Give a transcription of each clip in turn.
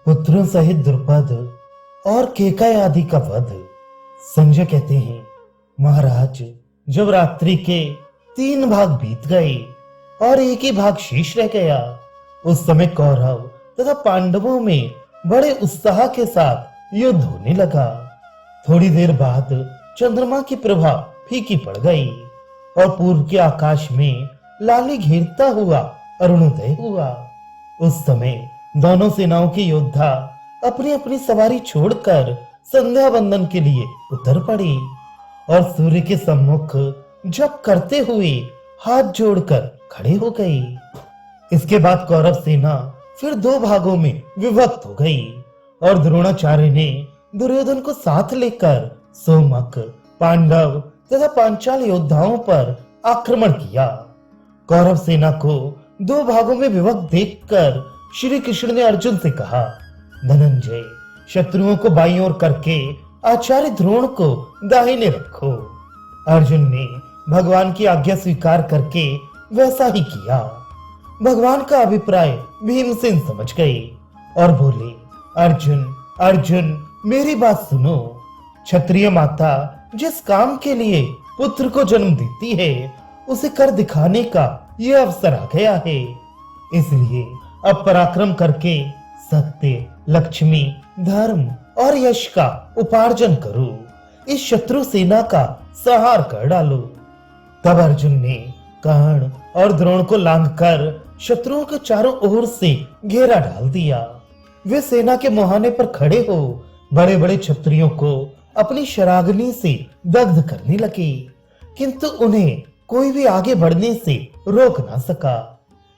पुत्रों सहित द्रुपद और केकय आदि का वध। संजय कहते हैं, महाराज, जब रात्रि के 3 भाग बीत गए और एक ही भाग शेष रह गया, उस समय कौरव तथा पांडवों में बड़े उत्साह के साथ युद्ध होने लगा। थोड़ी देर बाद चंद्रमा की प्रभा फीकी पड़ गई और पूर्व के आकाश में लाली घेरता हुआ अरुणोदय हुआ। उस समय दोनों सेनाओं के योद्धा अपनी अपनी सवारी छोड़कर संध्या वंदन के लिए उतर पड़े और सूर्य के सम्मुख जप करते हुए हाथ जोड़कर खड़े हो गए। इसके बाद कौरव सेना फिर 2 भागों में विभक्त हो गई और द्रोणाचार्य ने दुर्योधन को साथ लेकर सोमक, पांडव तथा पांचाल योद्धाओं पर आक्रमण किया। कौरव सेना को 2 भागों में विभक्त देखकर श्री कृष्ण ने अर्जुन से कहा, धनंजय, शत्रुओं को बाईं ओर करके आचार्य द्रोण को दाहिने रखो। अर्जुन ने भगवान की आज्ञा स्वीकार करके वैसा ही किया। भगवान का अभिप्राय भीमसेन समझ गए और बोले, अर्जुन, अर्जुन, मेरी बात सुनो। क्षत्रिय माता जिस काम के लिए पुत्र को जन्म देती है, उसे कर दिखाने का यह अवसर आ गया है। इसलिए अब पराक्रम करके सत्य, लक्ष्मी, धर्म और यश का उपार्जन करो। इस शत्रु सेना का संहार कर डालो। तब अर्जुन ने कर्ण और द्रोण को लांघकर शत्रुओं के चारों ओर से घेरा डाल दिया। वे सेना के मुहाने पर खड़े हो बड़े बड़े क्षत्रियों को अपनी शराग्नि से दग्ध करने लगे, किंतु उन्हें कोई भी आगे बढ़ने से रोक ना सका।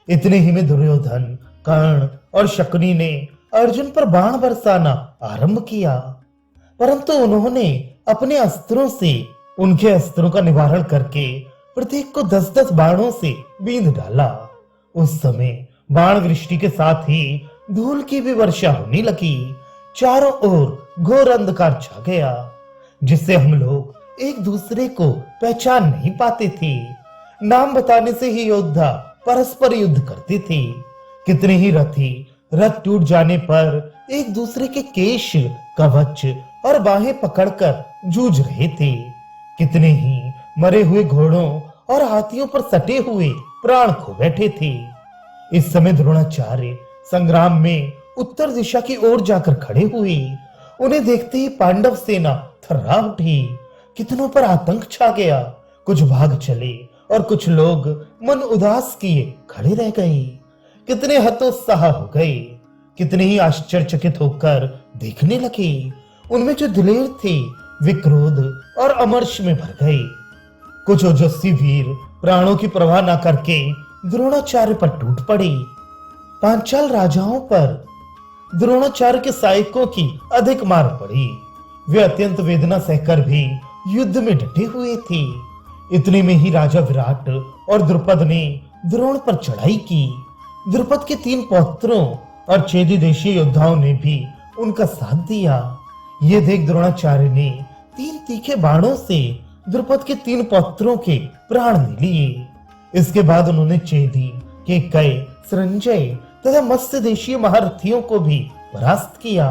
इतने ही में दुर्योधन, कर्ण और शकुनी ने अर्जुन पर बाण बरसाना आरंभ किया, परंतु उन्होंने अपने अस्त्रों से उनके अस्त्रों का निवारण करके प्रत्येक को 10-10 बाणों से बींध डाला। उस समय बाण वृष्टि के साथ ही धूल की भी वर्षा होने लगी। चारों ओर घोर अंधकार छा गया, जिससे हम लोग एक दूसरे को पहचान नहीं पाते थे। नाम बताने से ही योद्धा परस्पर युद्ध करते थे। कितने ही रथी रथ टूट जाने पर एक दूसरे के केश, कवच और बाहें पकड़कर जूझ रहे थे। कितने ही मरे हुए घोड़ों और हाथियों पर सटे हुए प्राण खो बैठे थे। इस समय द्रोणाचार्य संग्राम में उत्तर दिशा की ओर जाकर खड़े हुए। उन्हें देखते ही पांडव सेना थर्रा उठी। कितनों पर आतंक छा गया। कुछ भाग चले और कुछ लोग मन उदास किए खड़े रह गए। कितने हतोत्साह हो गए। कितने ही आश्चर्यचकित होकर देखने लगे। उनमें जो दिलेर थे वे क्रोध और अमर्ष में भर गए। कुछ ओजस्वी वीर प्राणों की परवाह न करके द्रोणाचार्य पर टूट पड़े। पांचाल राजाओं पर द्रोणाचार्य के सहायकों की अधिक मार पड़ी। वे अत्यंत वेदना सहकर भी युद्ध में डटे हुए थे। इतने में ही राजा विराट और द्रुपद ने द्रोण पर चढ़ाई की। द्रुपद के 3 पौत्रों और चेदी देशीय योद्धाओं ने भी उनका साथ दिया। ये देख द्रोणाचार्य ने 3 तीखे बाणों से द्रुपद के 3 पौत्रों के प्राण ले लिए। इसके बाद उन्होंने चेदी, केकय, संजय तथा मत्स्य देशीय महारथियों को भी परास्त किया।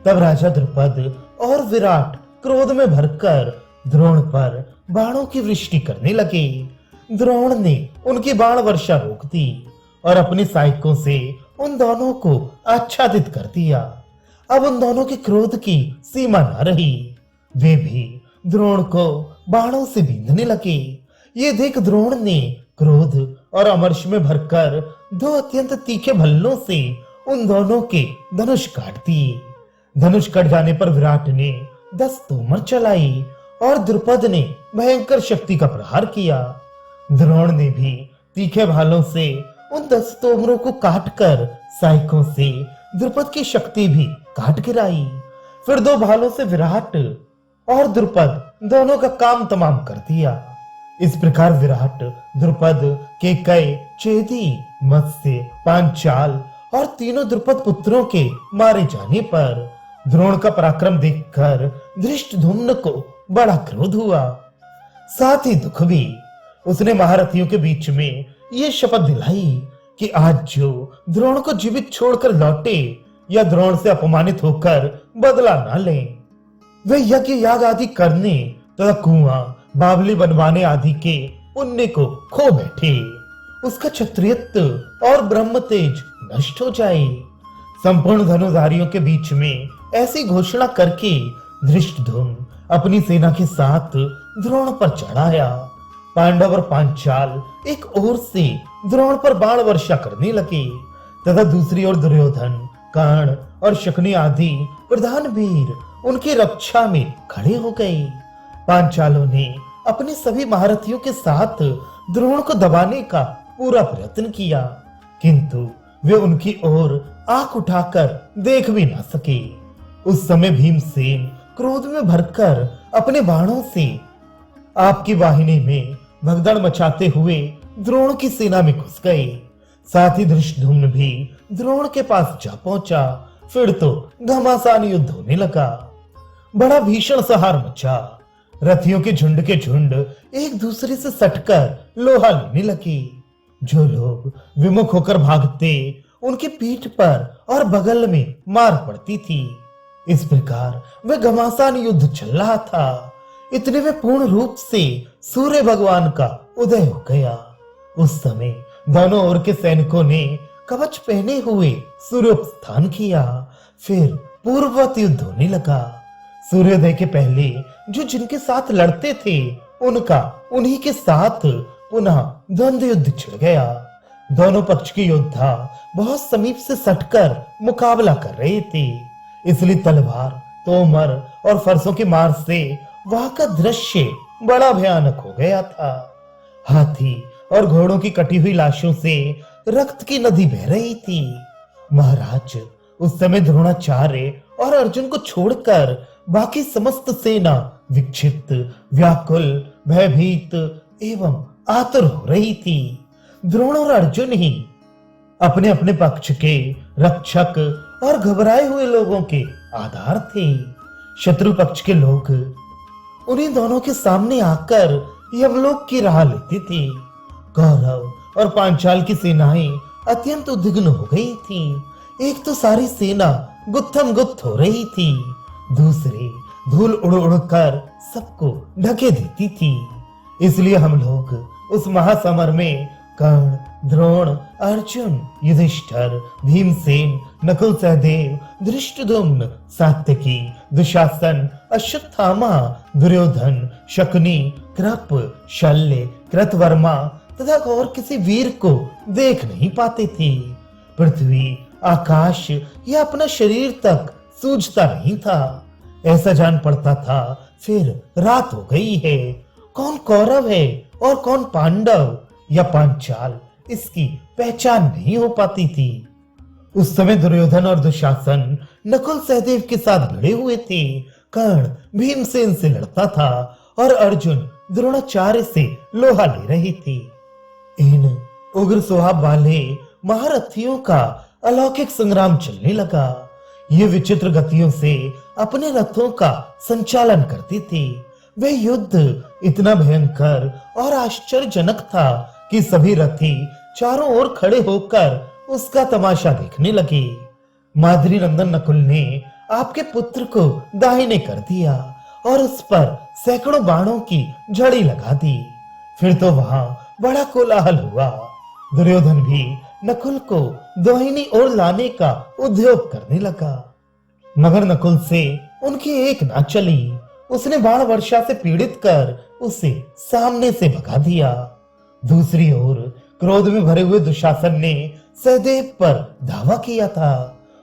तब राजा द्रुपद और विराट क्रोध में भरकर द्रोण पर बाणों की वृष्टि करने लगे। द्रोण ने उनकी बाण वर्षा रोक दी और अपने सहायकों से उन दोनों को आच्छादित कर दिया। अब उन दोनों के क्रोध की सीमा न रही। वे भी द्रोण को बाणों से बींधने लगे। ये देख द्रोण ने क्रोध और अमर्ष में भरकर 2 अत्यंत तीखे भल्लों से उन दोनों के धनुष काट दिए। धनुष कट जाने पर विराट ने 10 तोमर चलाई और द्रुपद ने भयंकर शक्ति का प्रहार किया। द्रोण ने भी तीखे भालों से उन 10 तोमरों को काटकर सहायकों से द्रुपद की शक्ति भी काट गिराई। फिर 2 भालों से विराट और द्रुपद दोनों का काम तमाम कर दिया। इस प्रकार विराट, द्रुपद, केकय, चेदी, मत्स्य, पांचाल और तीनों द्रुपद पुत्रों के मारे जाने पर द्रोण का पराक्रम देखकर धृष्टद्युम्न को बड़ा क्रोध हुआ, साथ ही दुख भी। उसने महारथियों के बीच में ये शपथ दिलाई कि आज जो द्रोण को जीवित छोड़कर लौटे या द्रोण से अपमानित होकर बदला न लें। वे यज्ञ याग आदि करने तथा कुआं बावली बनवाने आदि के पुण्य को खो बैठे, उसका क्षत्रियत्व और ब्रह्म तेज नष्ट हो जाए। संपूर्ण धनुधारियों के बीच में ऐसी घोषणा करके धृष्टद्युम्न अपनी सेना के साथ द्रोण पर चढ़ाया। पांडव और पांचाल एक ओर से द्रोण पर बाण वर्षा करने लगे तथा दूसरी ओर दुर्योधन, कर्ण और शकुनी आदि प्रधान वीर उनकी रक्षा में खड़े हो गए। पांचालों ने अपने सभी महारथियों के साथ द्रोण को दबाने का पूरा प्रयत्न किया, किंतु वे उनकी ओर आंख उठाकर देख भी ना सके। उस समय भीमसेन क्रोध में भरकर अपने बाणों से आपकी वाहिनी में भगदड़ मचाते हुए द्रोण की सेना में घुस गए। साथ ही धृष्टद्युम्न भी द्रोण के पास जा पहुंचा। फिर तो घमासान युद्ध होने लगा। बड़ा भीषण सहार मचा। रथियों के झुंड एक दूसरे से सटकर लोहा लेने लगे। जो लोग विमुख होकर भागते उनकी पीठ पर और बगल में मार पड़ती थी। इस प्रकार वह घमासान युद्ध चल रहा था। इतने में पूर्ण रूप से सूर्य भगवान का उदय हो गया। उस समय दोनों ओर के सैनिकों ने कवच पहने हुए सूर्योत्थान किया। फिर पूर्ववत युद्ध होने लगा। सूर्योदय के पहले जो जिनके साथ लड़ते थे उनका उन्हीं के साथ पुनः द्वंद्व युद्ध छिड़ गया। दोनों पक्ष के योद्धा बहुत समीप से सटकर मुकाबला कर रहे थे, इसलिए तलवार, तोमर और फरसों की मार से वहां का दृश्य बड़ा भयानक हो गया था। हाथी और घोड़ों की कटी हुई लाशों से रक्त की नदी बह रही थी। महाराज, उस समय द्रोणाचार्य और अर्जुन को छोड़कर बाकी समस्त सेना विक्षिप्त, व्याकुल, भयभीत एवं आतुर हो रही थी। द्रोण और अर्जुन ही अपने अपने पक्ष के रक्षक और घबराए हुए लोगों के आधार थे। शत्रु पक्ष के लोग उन्हीं दोनों के सामने आकर यमलोक की राह लेते थे। कौरव और पांचाल की सेनाएं अत्यंत उद्विग्न हो गई थीं। एक तो सारी सेना गुत्थम गुत्थ हो रही थी, दूसरे धूल उड़ उड़कर सबको ढके देती थी। इसलिए हम लोग उस महासमर में कर्ण, द्रोण, अर्जुन, युधिष्ठिर, भीमसेन, नकुल, सहदेव, धृष्टद्युम्न, सात्यकी, दुशासन, अश्वत्थामा, दुर्योधन, शकुनी, कृप, शल्य, कृतवर्मा तथा और किसी वीर को देख नहीं पाते थे। पृथ्वी, आकाश या अपना शरीर तक सूझता नहीं था। ऐसा जान पड़ता था फिर रात हो गई है। कौन कौरव है और कौन पांडव या पांचाल, इसकी पहचान नहीं हो पाती थी। उस समय दुर्योधन और दुशासन नकुल, सहदेव के साथ भिड़े हुए थे। कर्ण भीमसेन से लड़ता था और अर्जुन द्रोणाचार्य से लोहा ले रही थी। इन उग्र स्वभाव वाले महारथियों का अलौकिक संग्राम चलने लगा। ये विचित्र गतियों से अपने रथों का संचालन करते थे। वह युद्ध इतना भयंकर और आश्चर्यजनक था कि सभी रथी चारों ओर खड़े होकर उसका तमाशा देखने लगे। माद्री नंदन नकुल ने आपके पुत्र को दाहिने कर दिया और उस पर सैकड़ों बाणों की झड़ी लगा दी। फिर तो वहां बड़ा कोलाहल हुआ। दुर्योधन भी नकुल को दाहिनी ओर लाने का उद्योग करने लगा, मगर नकुल से उनकी एक ना चली। उसने बाण वर्षा से पीड़ित कर उसे सामने से भगा दिया। दूसरी ओर क्रोध में भरे हुए दुशासन ने सहदेव पर धावा किया था।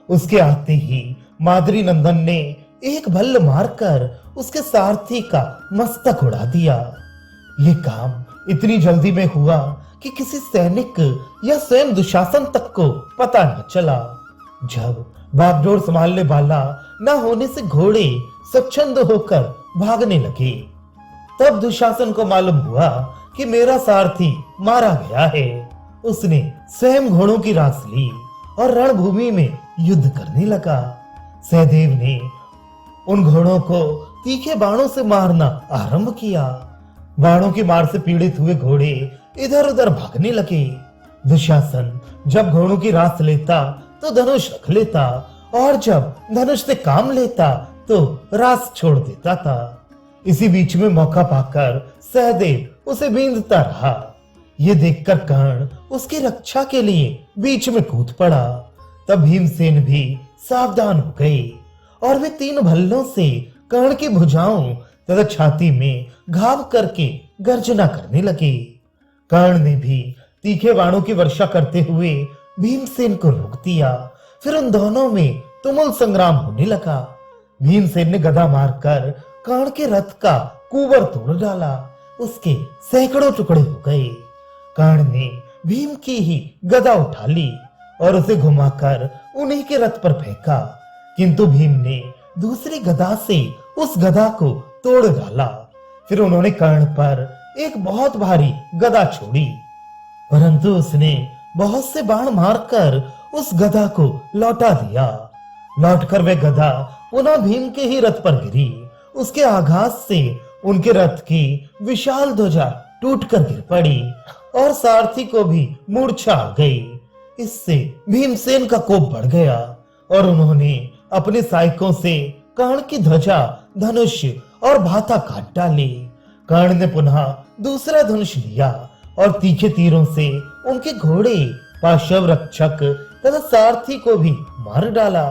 उसके आते ही माद्री नंदन ने एक भल्ल मारकर उसके सारथी का मस्तक उड़ा दिया। ये काम इतनी जल्दी में हुआ कि किसी सैनिक या स्वयं दुशासन तक को पता न चला। जब बागडोर संभालने वाला न होने से घोड़े स्वच्छंद होकर भागने लगे, तब दुशासन को मालूम हुआ कि मेरा सारथी मारा गया है। उसने स्वयं घोड़ों की रास ली और रणभूमि में युद्ध करने लगा। सहदेव ने उन घोड़ों को तीखे बाणों से मारना आरंभ किया। बाणों की मार से पीड़ित हुए घोड़े इधर उधर भागने लगे। दुशासन जब घोड़ों की रास लेता तो धनुष रख लेता और जब धनुष से काम लेता तो रास छोड़ देता था। इसी बीच में मौका पाकर सहदेव उसे बींधता रहा। ये देखकर कर्ण उसकी रक्षा के लिए बीच में कूद पड़ा। तब भीमसेन भी सावधान हो गए और वे तीन भल्लों से कर्ण की भुजाओं तथा छाती में घाव करके गर्जना करने लगे। कर्ण ने भी तीखे बाणों की वर्षा करते हुए भीमसेन को रोक दिया। फिर उन दोनों में तुमुल संग्राम होने लगा। भीमसेन ने गदा मारकर कर्ण के रथ का कुबर तोड़ डाला। उसके सैकड़ों टुकड़े हो गए। कर्ण ने भीम की ही गदा उठा ली और उसे घुमाकर उन्हीं के रथ पर फेंका, किंतु भीम ने दूसरी गदा से उस गदा को तोड़ डाला। फिर उन्होंने कर्ण पर एक बहुत भारी गदा छोड़ी, परंतु उसने बहुत से बाण मारकर उस गदा को लौटा दिया। लौटकर वह गदा पुनः भीम के ही रथ पर गिरी। उसके आघात से उनके रथ की विशाल ध्वजा टूटकर गिर पड़ी और सारथी को भी मूर्छा आ गई। इससे भीमसेन का कोप बढ़ गया और उन्होंने अपने सहायकों से कर्ण की ध्वजा, धनुष और भाता काट डाली। कर्ण ने पुनः दूसरा धनुष लिया और तीखे तीरों से उनके घोड़े, पाशव रक्षक तथा सारथी को भी मार डाला।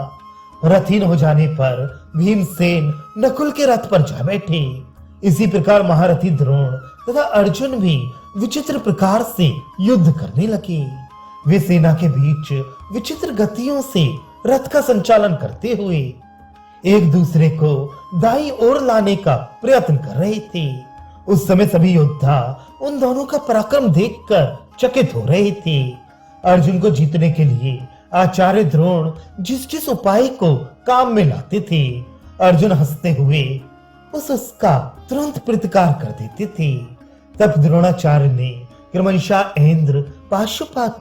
रथहीन हो जाने पर भीमसेन नकुल के रथ पर जा बैठे। इसी प्रकार महारथी द्रोण तथा अर्जुन भी विचित्र प्रकार से युद्ध करने लगे। वे सेना के बीच विचित्र गतियों से रथ का संचालन करते हुए एक दूसरे को दाईं ओर लाने का प्रयत्न कर रहे थे। उस समय सभी योद्धा उन दोनों का पराक्रम देखकर चकित हो रहे थे। अर्जुन को जीतने के लिए आचार्य द्रोण जिस जिस उपाय को काम में लाते थे, अर्जुन हंसते हुए उसका तुरंत प्रतिकार कर देते थे। तब द्रोणाचार्य ने क्रमशः इंद्र, पाशुपत,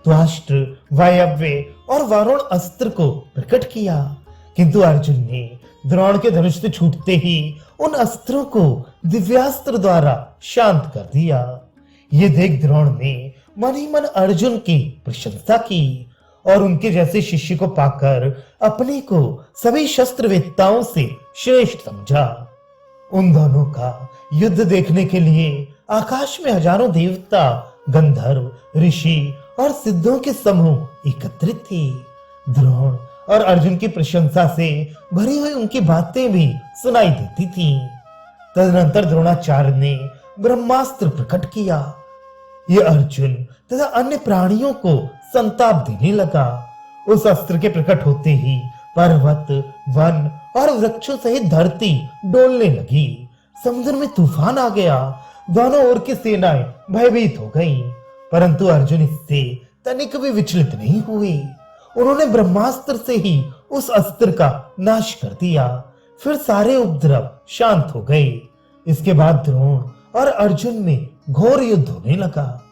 त्वष्ट्र, वायव्य और वरुण अस्त्र को प्रकट किया, किंतु अर्जुन ने द्रोण के धनुष से छूटते ही उन अस्त्रों को दिव्यास्त्र द्वारा शांत कर दिया। ये देख द्रोण ने मन ही मन अर्जुन की प्रशंसा की और उनके जैसे शिष्य को पाकर अपने को सभी शस्त्रवेत्ताओं से श्रेष्ठ समझा। उन दोनों का युद्ध देखने के लिए आकाश में हजारों देवता, गंधर्व, ऋषि और सिद्धों के समूह एकत्रित थे। द्रोण और अर्जुन की प्रशंसा से भरी हुई उनकी बातें भी सुनाई देती थीं। तदनंतर द्रोणाचार्य ने ब्रह्मास्त्र प्रकट किया। ये अर्जुन तथा अन्य प्राणियों को संताप देने लगा। उस अस्त्र के प्रकट होते ही पर्वत, वन और वृक्षों सहित धरती डोलने लगी। समुद्र में तूफान आ गया। दोनों ओर की सेनाएं भयभीत हो गईं, परंतु अर्जुन इससे तनिक भी विचलित नहीं हुए। उन्होंने ब्रह्मास्त्र से ही उस अस्त्र का नाश कर दिया। फिर सारे उपद्रव शांत हो गए। इसके बाद द्रोण और अर्जुन में घोर युद्ध होने लगा।